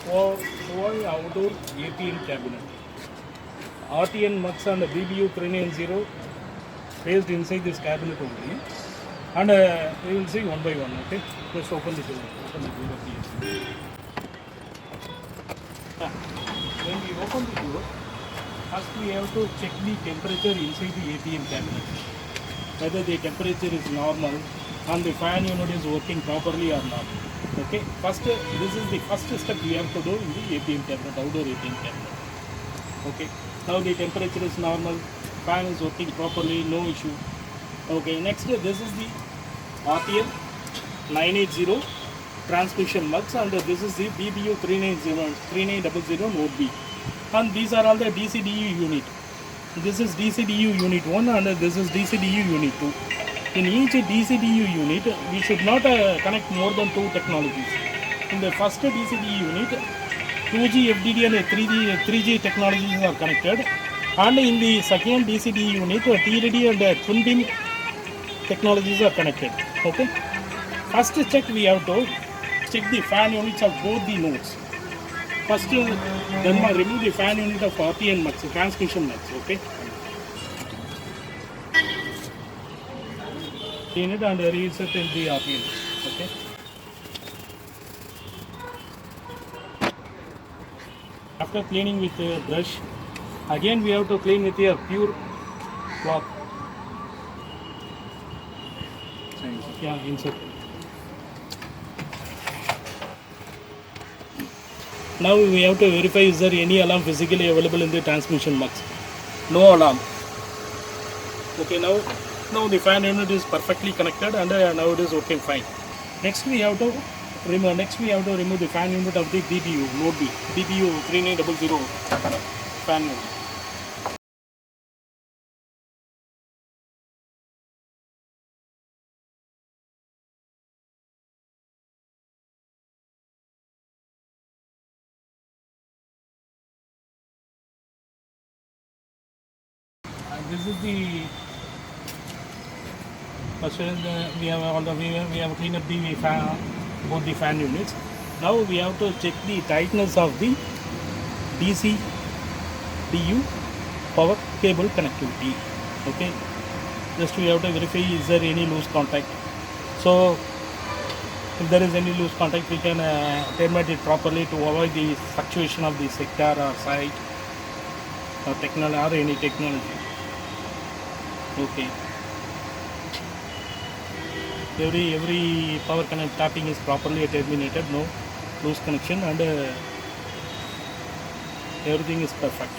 for outdoor APM cabinet. RTN mux and BBU 390 placed inside this cabinet only. And we will see one by one. Okay, just open the door. Open the door of the APM. When we open the door, first we have to check the temperature inside the APM cabinet, whether the temperature is normal and the fan unit is working properly or not. Okay, first this is the first step we have to do in the APM cabinet, outdoor APM cabinet. Okay, now the temperature is normal, fan is working properly, no issue. Okay, next this is the RTN 980 transmission mux, and this is the BBU 3900 node B, and these are all the DCDU unit. This is DCDU unit 1 and this is DCDU unit 2. In each DCDU unit, we should not connect more than 2 technologies. In the first DCDU unit, 2G, FDD and 3G technologies are connected, and in the second DCDU unit, TDD and twin beam technologies are connected. Okay. First check we have to check the fan units of both the nodes. First, then remove the fan unit of RTN mux, transmission mux. Okay. Clean it and reset in the RTN. Okay. After cleaning with a brush, again we have to clean with a pure cloth. Yeah, insert. Now we have to verify is there any alarm physically available in the transmission mux. No alarm. Okay, now the fan unit is perfectly connected and now it is working fine. Next we have to remove the fan unit of the BBU node B, BBU 3900 fan unit. This is the first we have cleaned up the fan, both the fan units. Now we have to check the tightness of the DC DU power cable connectivity. Okay, just we have to verify is there any loose contact. So if there is any loose contact, we can terminate it properly to avoid the fluctuation of the sector or site or technology or any technology. Okay. Every power connect tapping is properly terminated, no loose connection, and everything is perfect.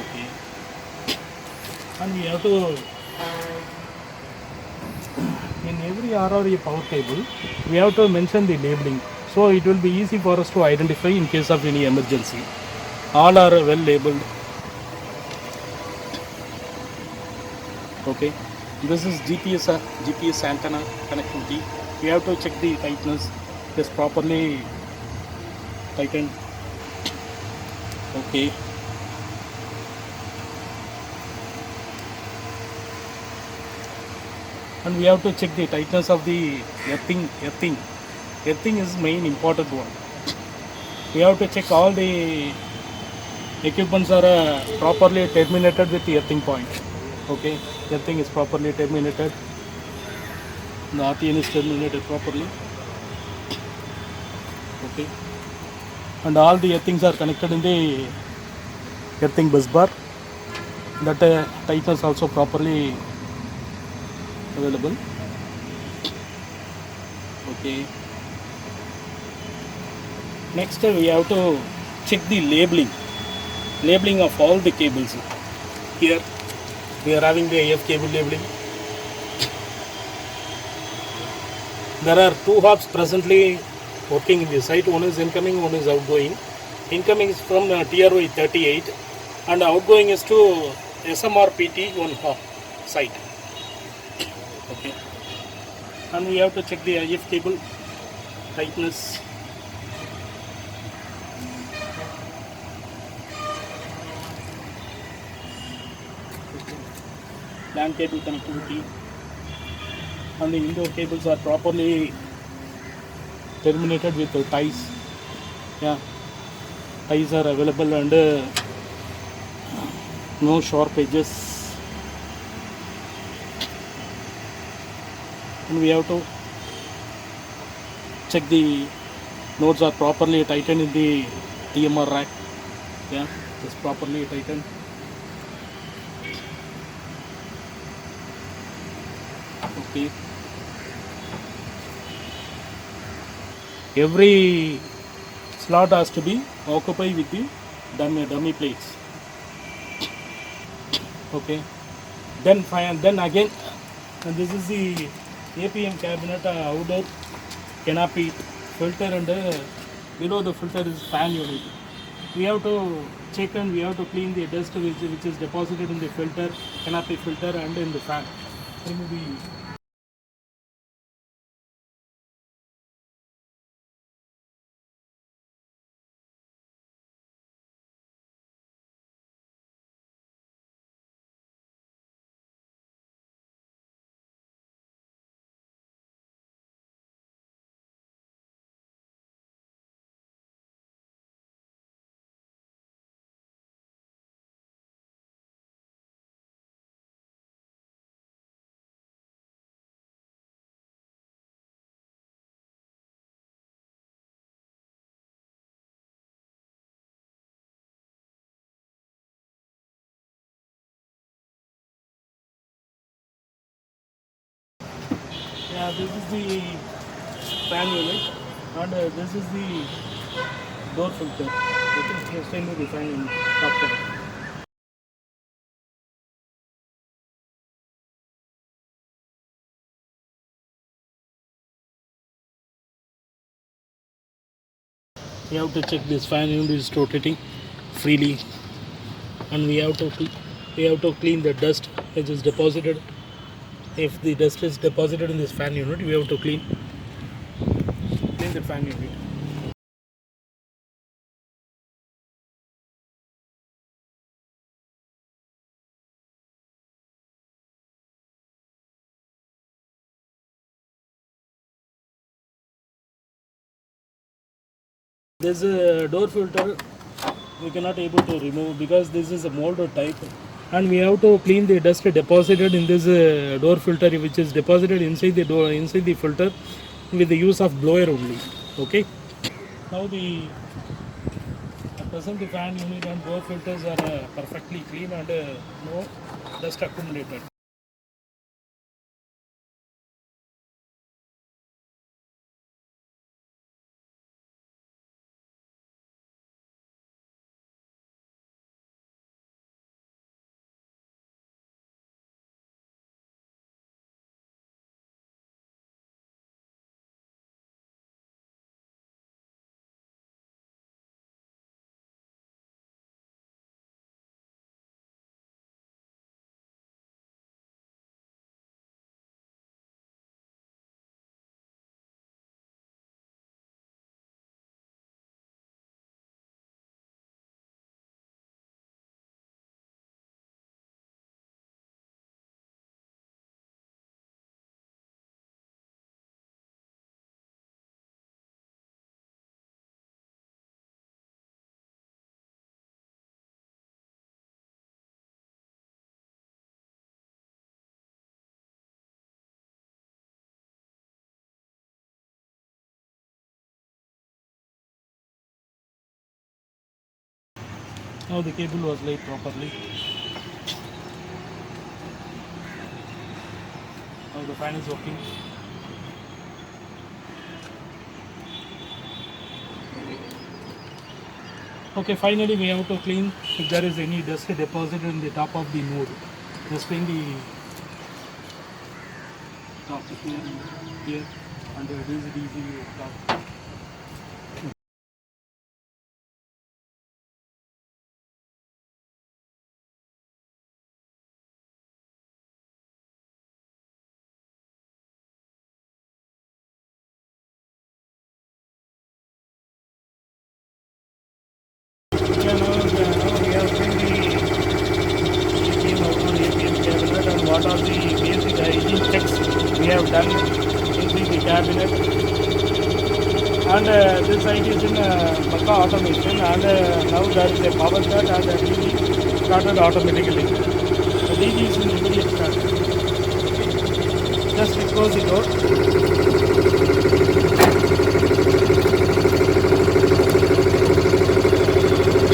Okay. And we have to, in every RRE power cable, we have to mention the labeling, so it will be easy for us to identify in case of any emergency. All are well labeled. Okay, this is GPS antenna connectivity. We have to check the tightness. It is properly tightened. Okay. And we have to check the tightness of the earthing. Earthing is main important one. We have to check all the equipments are properly terminated with the earthing point. Okay, earthing is properly terminated. The RTN is terminated properly. Okay, and all the earthings are connected in the earthing bus bar. That tightness also properly available. Okay. Next we have to check the labeling of all the cables. Here we are having the AF cable labeling. There are 2 hubs presently working in the site. One is incoming, one is outgoing. Incoming is from TRY 38 and outgoing is to SMR PT 1 hub site. Okay. And we have to check the IF cable tightness. LAN cable connectivity, and the indoor cables are properly terminated with ties. Yeah, ties are available and no sharp edges, and we have to check the nodes are properly tightened in the TMR rack. Yeah, it's properly tightened. Okay, every slot has to be occupied with the dummy plates. Okay, then again, and this is the APM cabinet outdoor canopy filter, and below the filter is fan unit. We have to check and we have to clean the dust which is deposited in the filter, canopy filter, and in the fan. Remove the yeah, this is the fan unit, and this is the door filter. Okay, let's change the fan unit. Top. We have to check this fan unit is rotating freely, and we have to clean the dust which is deposited. If the dust is deposited in this fan unit, we have to clean the fan unit. This door filter we cannot able to remove because this is a molded type, and we have to clean the dust deposited in this door filter which is deposited inside the door, inside the filter, with the use of blower only. Okay, now at present the fan unit and door filters are perfectly clean and no dust accumulated. Now the cable was laid properly. Now the fan is working. Okay, finally we have to clean if there is any dust deposited in the top of the node. Just clean the top here and raise it easily top. Yeah, now we have seen the team out on APM cabinet and what are the basic hygiene checks we have done in the cabinet And this side is in Bakka automation, and now there is a power cut and DG started automatically. The DG is in immediate start. Just close the door.